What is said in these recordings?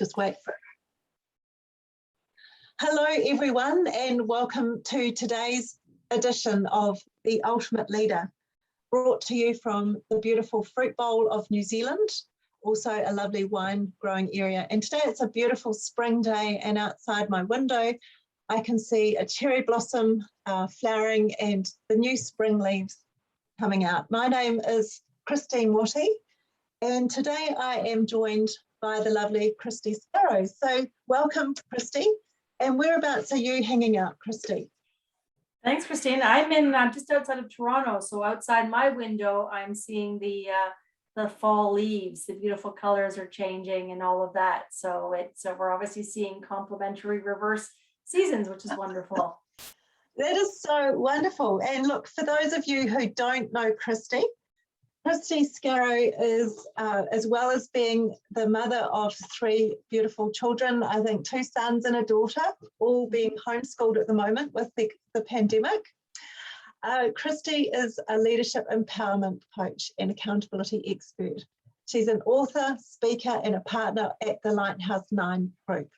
Just wait for it. Hello everyone, and welcome to today's edition of The Ultimate Leader, brought to you from the beautiful Fruit Bowl of New Zealand, also a lovely wine growing area. And today it's a beautiful spring day, and outside my window I can see a cherry blossom flowering and the new spring leaves coming out. My name is Christi Scarrow, and today I am joined by the lovely Christi Scarrow. So welcome, Christi. And whereabouts are you hanging out, Christi? Thanks, Christine. I'm just outside of Toronto. So outside my window, I'm seeing the fall leaves. The beautiful colors are changing and all of that. So we're obviously seeing complementary reverse seasons, which is wonderful. That is so wonderful. And look, for those of you who don't know Christi Scarrow is, as well as being the mother of 3 beautiful children, I think 2 sons and a daughter, all being homeschooled at the moment with the pandemic. Christi is a leadership empowerment coach and accountability expert. She's an author, speaker, and a partner at the Lighthouse 9 group.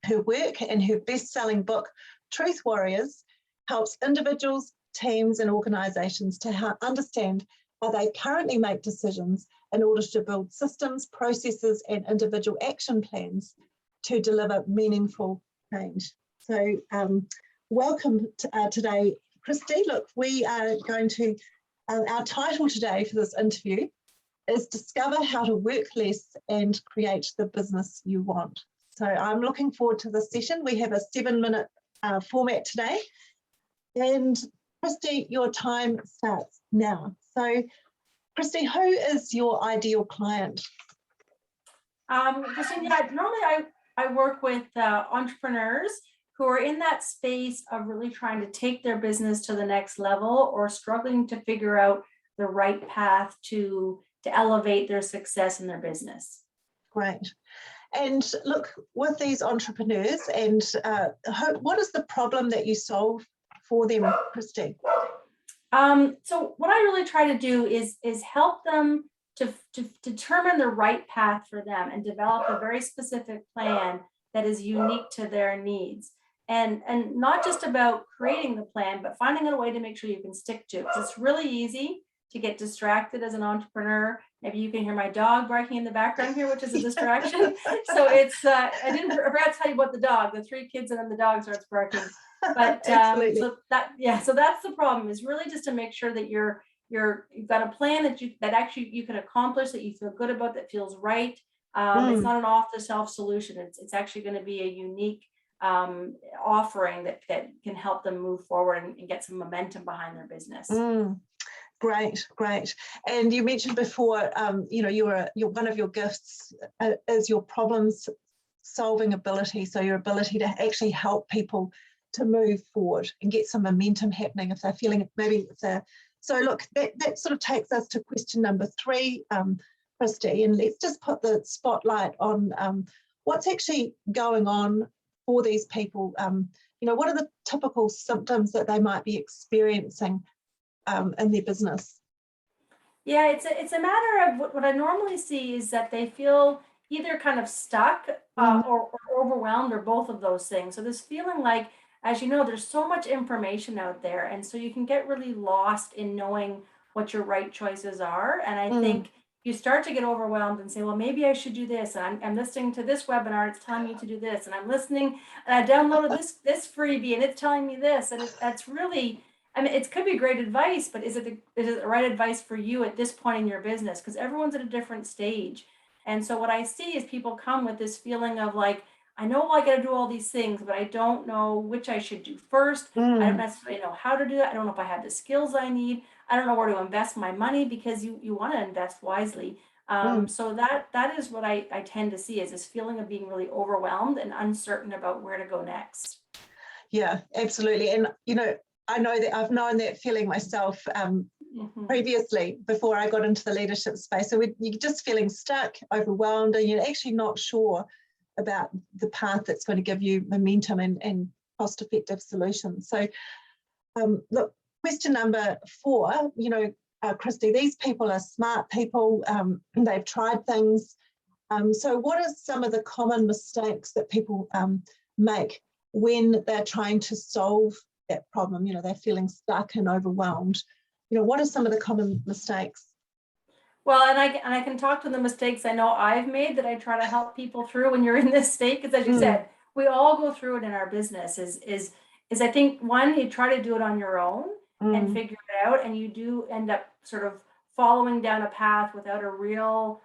Her work and her best-selling book, Truth Warriors, helps individuals, teams, and organisations to understand how they currently make decisions in order to build systems, processes, and individual action plans to deliver meaningful change. So welcome today, Christi. Look, we are going to, our title today for this interview is Discover How to Work Less and Create the Business You Want. So I'm looking forward to this session. We have a 7-minute format today. And Christi, your time starts now. So, Christi, who is your ideal client? Christine, yeah, normally I work with entrepreneurs who are in that space of really trying to take their business to the next level or struggling to figure out the right path to elevate their success in their business. Great. And look, with these entrepreneurs, and what is the problem that you solve for them, Christi? So what I really try to do is help them to determine the right path for them and develop a very specific plan that is unique to their needs. And not just about creating the plan, but finding a way to make sure you can stick to it. It's really easy to get distracted as an entrepreneur. Maybe you can hear my dog barking in the background here, which is a distraction. So it's, I forgot to tell you about the dog, the 3 kids and then the dog starts barking. But so that's the problem, is really just to make sure that you've got a plan that actually you can accomplish, that you feel good about, that feels right. It's not an off-the-shelf solution. It's actually going to be a unique offering that can help them move forward and get some momentum behind their business. Great. And you mentioned before, you're one of your gifts is your problems solving ability. So your ability to actually help people to move forward and get some momentum happening if they're feeling so look, that sort of takes us to question number 3, Christi, and let's just put the spotlight on what's actually going on for these people. What are the typical symptoms that they might be experiencing in their business? Yeah, it's a matter of what I normally see is that they feel either kind of stuck or overwhelmed, or both of those things. So this feeling like, as you know, there's so much information out there, and so you can get really lost in knowing what your right choices are. And I think you start to get overwhelmed and say, well, maybe I should do this. And I'm listening to this webinar, it's telling me to do this. And I'm listening, and I downloaded this freebie, and it's telling me this. And that's really, I mean, it could be great advice, but is it the right advice for you at this point in your business? Because everyone's at a different stage. And so what I see is people come with this feeling of like, I know I got to do all these things, but I don't know which I should do first. I don't necessarily know how to do it. I don't know if I have the skills I need. I don't know where to invest my money, because you want to invest wisely. So that is what I tend to see, is this feeling of being really overwhelmed and uncertain about where to go next. Yeah, absolutely. And, I know that I've known that feeling myself previously before I got into the leadership space. So you're just feeling stuck, overwhelmed, and you're actually not sure about the path that's going to give you momentum and cost-effective solutions. So look, question number 4, Christi, these people are smart people. They've tried things. So what are some of the common mistakes that people make when they're trying to solve that problem? You know, they're feeling stuck and overwhelmed. You know, what are some of the common mistakes? Well, and I can talk to the mistakes I know I've made that I try to help people through when you're in this state, because as you said, we all go through it in our business. Is I think one, you try to do it on your own and figure it out, and you do end up sort of following down a path without a real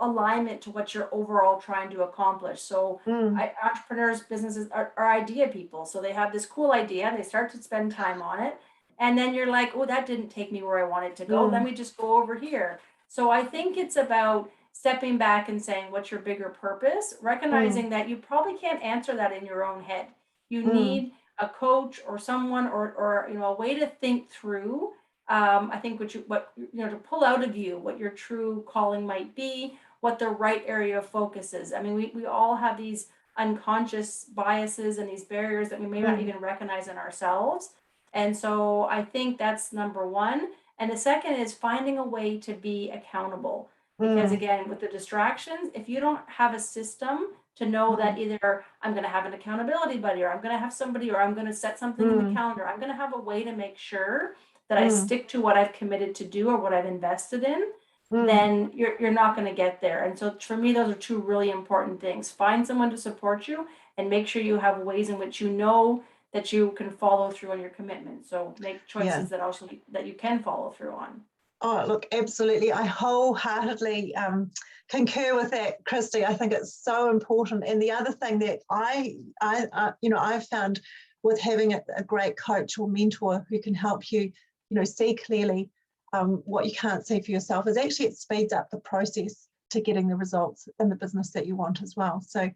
alignment to what you're overall trying to accomplish. So entrepreneurs, businesses are idea people. So they have this cool idea, they start to spend time on it, and then you're like, oh, that didn't take me where I wanted to go. Let me just go over here. So I think it's about stepping back and saying, what's your bigger purpose? Recognizing that you probably can't answer that in your own head. You need a coach or someone or you know, a way to think through. I think what you know, to pull out of you what your true calling might be, what the right area of focus is. I mean, we all have these unconscious biases and these barriers that we may not even recognize in ourselves. And so I think that's number one. And the second is finding a way to be accountable. Because again, with the distractions, if you don't have a system to know that either I'm going to have an accountability buddy, or I'm going to have somebody, or I'm going to set something in the calendar, I'm going to have a way to make sure that I stick to what I've committed to do or what I've invested in, then you're not going to get there. And so for me, those are two really important things. Find someone to support you and make sure you have ways in which you know that you can follow through on your commitment. So make choices that also that you can follow through on. Oh, look, absolutely. I wholeheartedly concur with that, Christi. I think it's so important. And the other thing that I've found with having a great coach or mentor who can help you, you know, see clearly what you can't see for yourself is actually it speeds up the process to getting the results in the business that you want as well. So,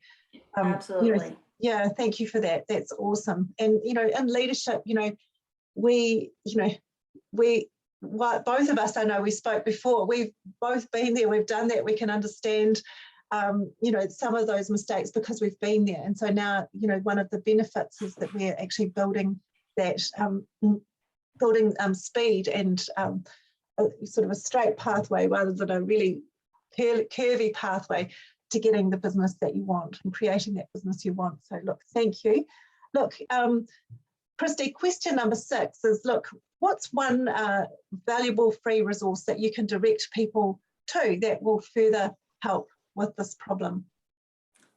absolutely. You know, yeah, thank you for that. That's awesome. And, you know, in leadership, you know, we both of us, I know we spoke before, we've both been there, we've done that, we can understand, you know, some of those mistakes because we've been there. And so now, you know, one of the benefits is that we're actually building that, speed and sort of a straight pathway rather than a really curvy pathway to getting the business that you want and creating that business you want. So look, thank you. Look, Christi, question number 6 is, look, what's one valuable free resource that you can direct people to that will further help with this problem?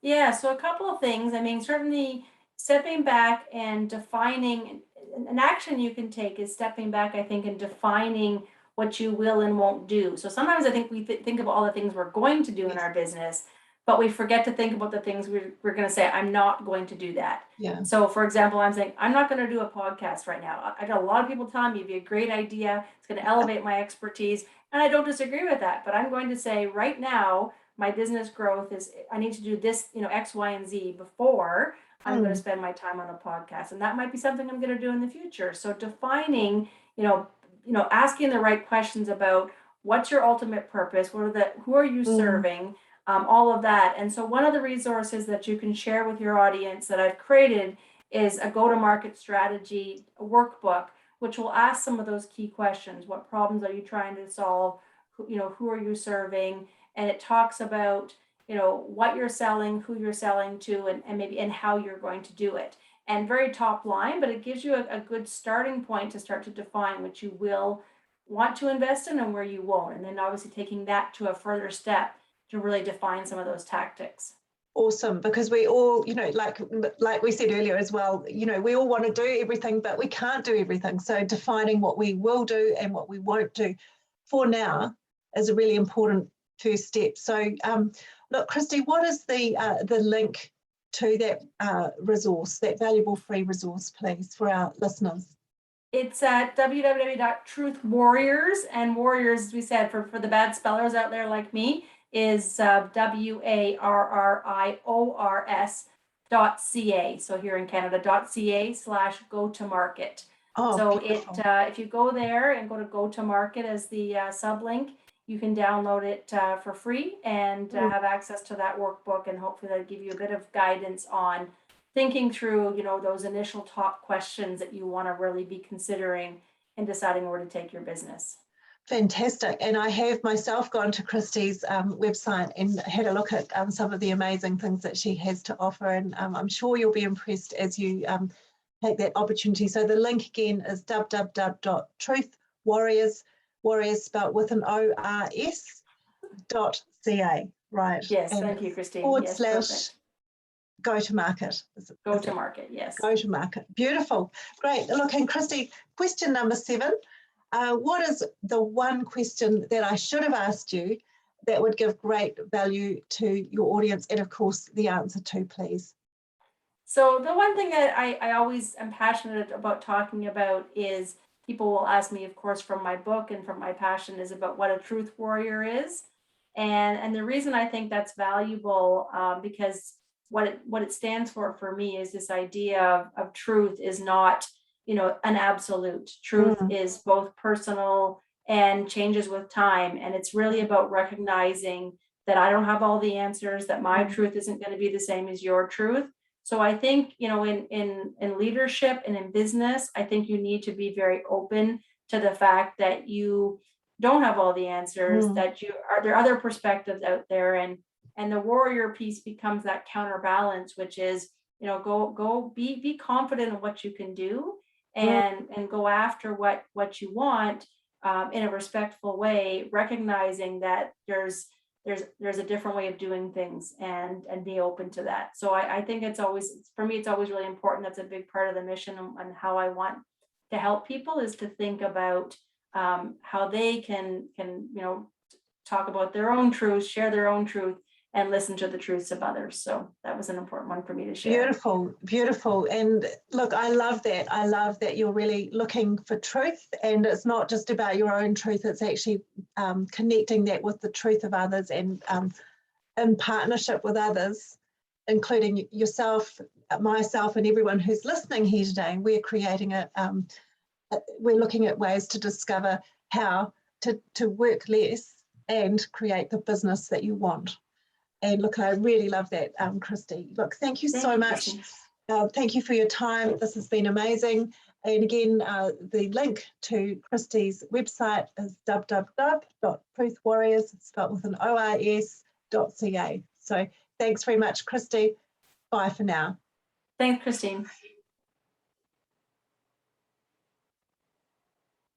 Yeah, so a couple of things. I mean, certainly stepping back and defining an action you can take is stepping back, I think, and defining what you will and won't do. So sometimes I think we think of all the things we're going to do in our business, but we forget to think about the things we're going to say, I'm not going to do that. Yeah. So for example, I'm saying, I'm not going to do a podcast right now. I got a lot of people telling me it'd be a great idea. It's going to elevate my expertise. And I don't disagree with that, but I'm going to say right now, my business growth is, I need to do this, you know, X, Y, and Z before I'm going to spend my time on a podcast. And that might be something I'm going to do in the future. So defining, asking the right questions about what's your ultimate purpose, who are you serving, all of that. And so one of the resources that you can share with your audience that I've created is a go-to-market strategy workbook, which will ask some of those key questions. What problems are you trying to solve? Who are you serving? And it talks about, what you're selling, who you're selling to, and how you're going to do it. And very top line, but it gives you a good starting point to start to define what you will want to invest in and where you won't. And then obviously taking that to a further step to really define some of those tactics. Awesome, because we all, like we said earlier as well, we all want to do everything, but we can't do everything. So defining what we will do and what we won't do for now is a really important first step. So look, Christi, what is the link to that resource, that valuable free resource, please, for our listeners? It's at www.truthwarriors, and warriors, as we said, for the bad spellers out there like me, is warriors.ca. So here in Canada, .ca/go-to-market. Oh, so beautiful. If you go there and go to go-to-market as the sublink, you can download it for free and have access to that workbook, and hopefully that'll give you a bit of guidance on thinking through, those initial top questions that you want to really be considering in deciding where to take your business. Fantastic. And I have myself gone to Christi's website and had a look at some of the amazing things that she has to offer. And I'm sure you'll be impressed as you take that opportunity. So the link again is www.truthwarriors, warriors spelled with an ORS.ca, right? Yes, and thank you, Christine. // Yes, perfect. go to market. Go to market, yes. Go to market. Beautiful. Great. Look, and Christi, question number 7. What is the one question that I should have asked you that would give great value to your audience? And of course, the answer to, please. So the one thing that I always am passionate about talking about is, people will ask me, of course, from my book and from my passion, is about what a truth warrior is. And the reason I think that's valuable, because what it stands for me is this idea of truth is not, an absolute. Truth is both personal and changes with time. And it's really about recognizing that I don't have all the answers, that my truth isn't going to be the same as your truth. So I think, in leadership and in business, I think you need to be very open to the fact that you don't have all the answers, that there are other perspectives out there, and the warrior piece becomes that counterbalance, which is, go be confident in what you can do, and go after what you want, in a respectful way, recognizing that there's a different way of doing things, and be open to that. So I think for me, it's always really important. That's a big part of the mission, and how I want to help people, is to think about how they can talk about their own truth, share their own truth, and listen to the truths of others. So that was an important one for me to share. Beautiful, beautiful. And look, I love that. I love that you're really looking for truth, and it's not just about your own truth, it's actually connecting that with the truth of others, and in partnership with others, including yourself, myself, and everyone who's listening here today. We're creating we're looking at ways to discover how to work less and create the business that you want. And look, I really love that, Christi. Look, thank you so much. Thank you for your time. This has been amazing. And again, the link to Christi's website is www.truthwarriors, spelled with an ORS.ca. So thanks very much, Christi. Bye for now. Thanks, Christine.